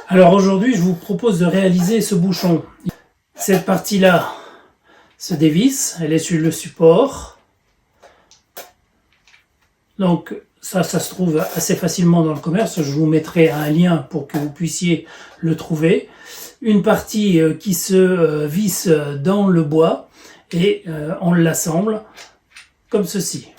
Alors aujourd'hui, je vous propose de réaliser ce bouchon. Cette partie-là se dévisse, elle est sur le support. Donc ça se trouve assez facilement dans le commerce. Je vous mettrai un lien pour que vous puissiez le trouver. Une partie qui se visse dans le bois et on l'assemble comme ceci.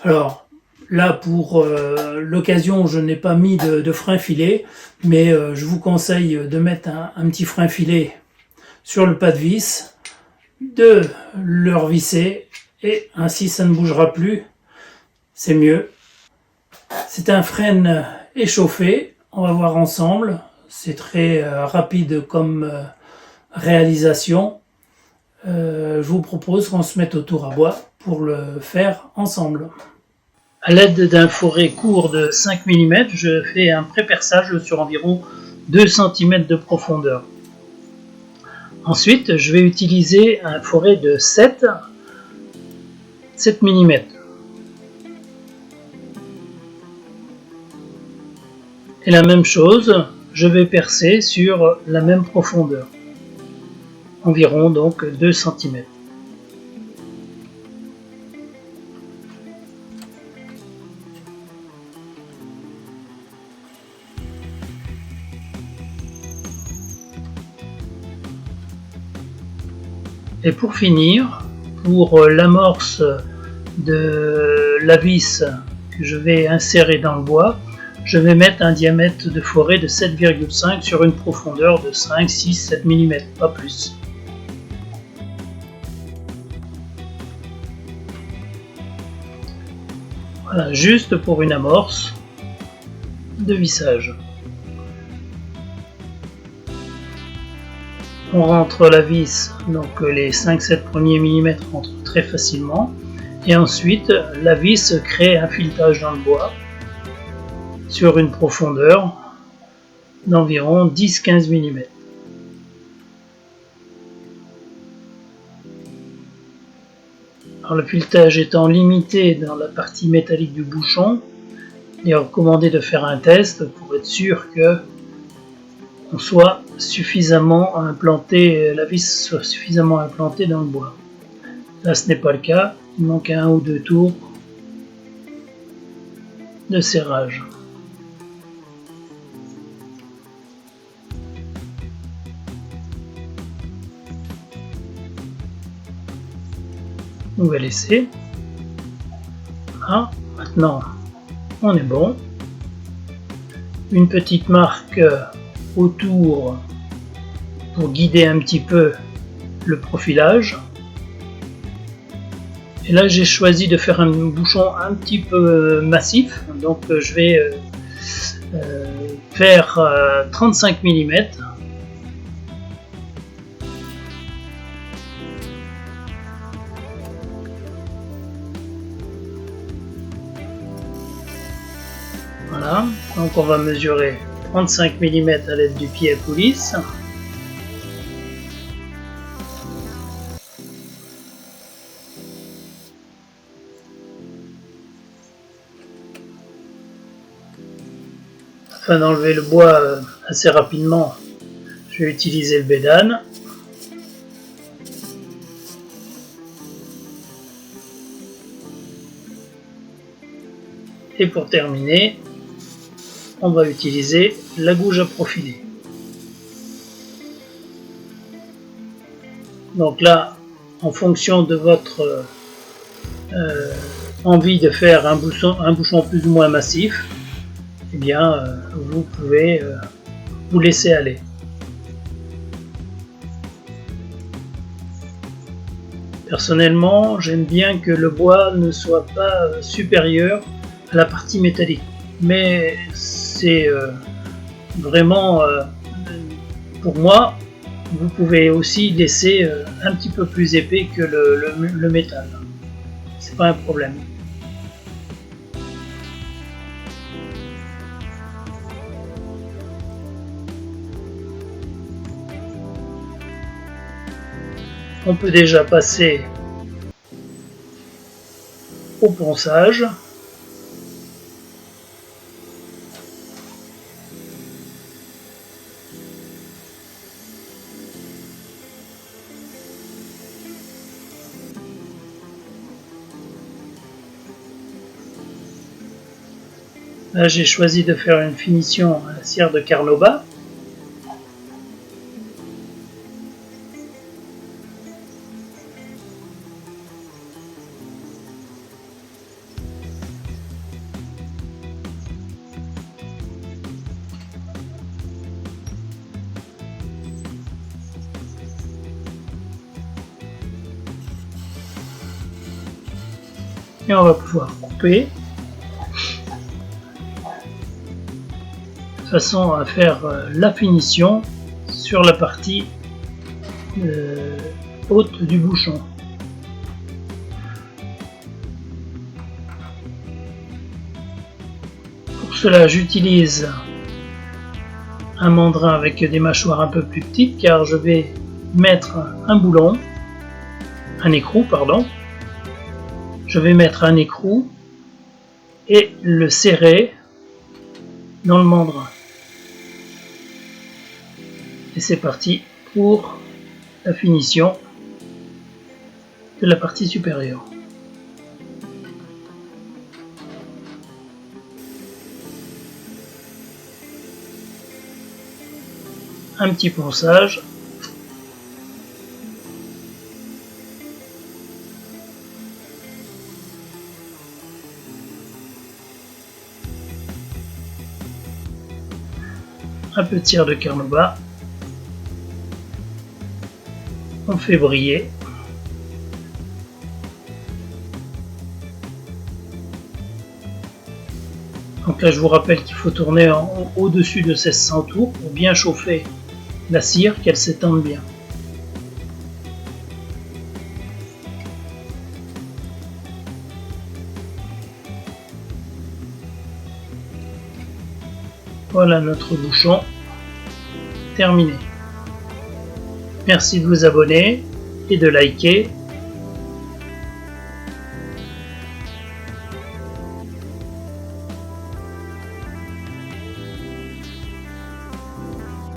Alors là, pour l'occasion, je n'ai pas mis de frein filet, mais je vous conseille de mettre un petit frein filet sur le pas de vis, de le revisser, et ainsi ça ne bougera plus, c'est mieux. C'est un frêne échauffé, on va voir ensemble, c'est très rapide comme réalisation. Je vous propose qu'on se mette au tour à bois pour le faire ensemble. À l'aide d'un fourré court de 5 mm, je fais un pré-perçage sur environ 2 cm de profondeur. Ensuite, je vais utiliser un fourré de 7 mm. Et la même chose, je vais percer sur la même profondeur, environ donc 2 cm. Et pour finir, pour l'amorce de la vis que je vais insérer dans le bois, je vais mettre un diamètre de fourré de 7,5 sur une profondeur de 5, 6, 7 mm, pas plus. Voilà, juste pour une amorce de vissage. On rentre la vis, donc les 5-7 premiers millimètres rentrent très facilement. Et ensuite, la vis crée un filetage dans le bois sur une profondeur d'environ 10-15 mm. Alors, le filetage étant limité dans la partie métallique du bouchon, il est recommandé de faire un test pour être sûr que on soit suffisamment implanté, la vis soit suffisamment implantée dans le bois. Là, ce n'est pas le cas, il manque 1 ou 2 tours de serrage. On va laisser. Voilà, maintenant on est bon. Une petite marque autour pour guider un petit peu le profilage. Et là j'ai choisi de faire un bouchon un petit peu massif, donc je vais faire 35 mm. Voilà, donc on va mesurer 35 mm à l'aide du pied à coulisse. Afin d'enlever le bois assez rapidement, je vais utiliser le bédane. Et pour terminer, on va utiliser la gouge à profiler. Donc là, en fonction de votre envie de faire un bouchon plus ou moins massif, eh bien, vous pouvez vous laisser aller. Personnellement, j'aime bien que le bois ne soit pas supérieur à la partie métallique, mais c'est vraiment pour moi. Vous pouvez aussi laisser un petit peu plus épais que le métal, c'est pas un problème. On peut déjà passer au ponçage. Là, j'ai choisi de faire une finition à la cire de Carnauba. Et on va pouvoir couper de façon à faire la finition sur la partie haute du bouchon. Pour cela, j'utilise un mandrin avec des mâchoires un peu plus petites car je vais mettre un écrou, pardon. Je vais mettre un écrou et le serrer dans le mandrin. Et c'est parti pour la finition de la partie supérieure. Un petit ponçage. Un peu de cire de Carnauba. On fait briller. Donc là, je vous rappelle qu'il faut tourner au-dessus de 1600 tours pour bien chauffer la cire, qu'elle s'étende bien. Voilà notre bouchon terminé. Merci de vous abonner et de liker.